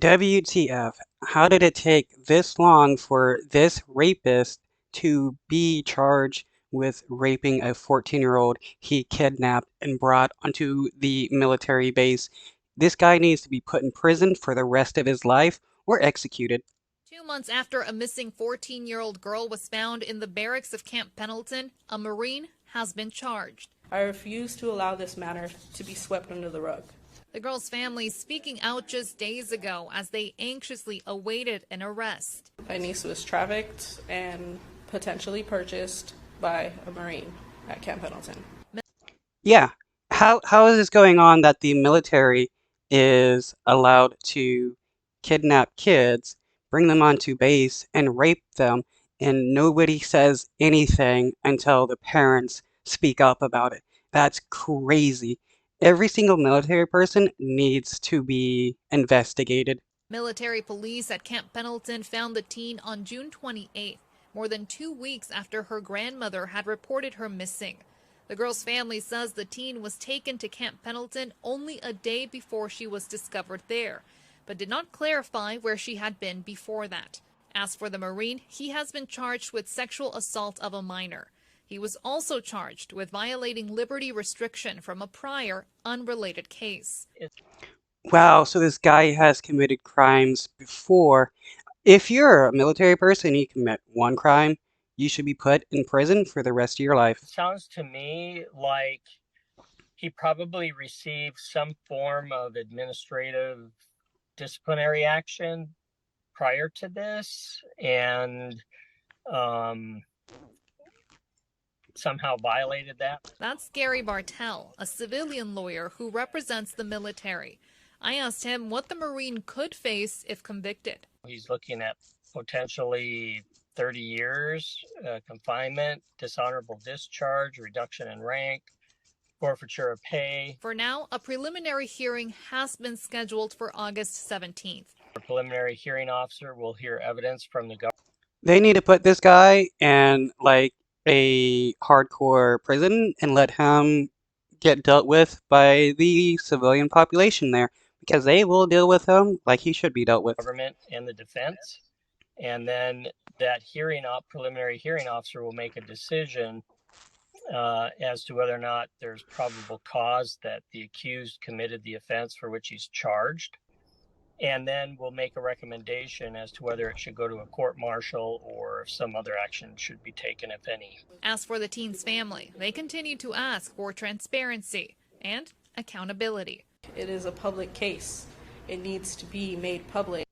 WTF? How did it take this long for this rapist to be charged with raping a 14-year-old he kidnapped and brought onto the military base? This guy needs to be put in prison for the rest of his life or executed. 2 months after a missing 14-year-old girl was found in the barracks of Camp Pendleton, a Marine has been charged. I refuse to allow this matter to be swept under the rug. The girl's family speaking out just days ago as they anxiously awaited an arrest. My niece was trafficked and potentially purchased by a Marine at Camp Pendleton. Yeah, how is this going on that the military is allowed to kidnap kids, bring them onto base, and rape them, and nobody says anything until the parents speak up about it? That's crazy. Every single military person needs to be investigated. Military police at Camp Pendleton found the teen on June 28th, more than 2 weeks after her grandmother had reported her missing. The girl's family says the teen was taken to Camp Pendleton only a day before she was discovered there, but did not clarify where she had been before that. As for the Marine, he has been charged with sexual assault of a minor. He was also charged with violating liberty restriction from a prior, unrelated case. Wow, so this guy has committed crimes before. If you're a military person and you commit one crime, you should be put in prison for the rest of your life. Sounds to me like he probably received some form of administrative disciplinary action prior to this and somehow violated that. That's Gary Bartell, a civilian lawyer who represents the military. I asked him what the Marine could face if convicted. He's looking at potentially 30 years confinement, dishonorable discharge, reduction in rank, forfeiture of pay. For now, a preliminary hearing has been scheduled for August 17th. The preliminary hearing officer will hear evidence from the government. They need to put this guy in like a hardcore prison and let him get dealt with by the civilian population there because they will deal with him like he should be dealt with. Government and the defense. And then that preliminary hearing officer will make a decision as to whether or not there's probable cause that the accused committed the offense for which he's charged. And then we'll make a recommendation as to whether it should go to a court-martial or if some other action should be taken, if any. As for the teen's family, they continue to ask for transparency and accountability. It is a public case. It needs to be made public.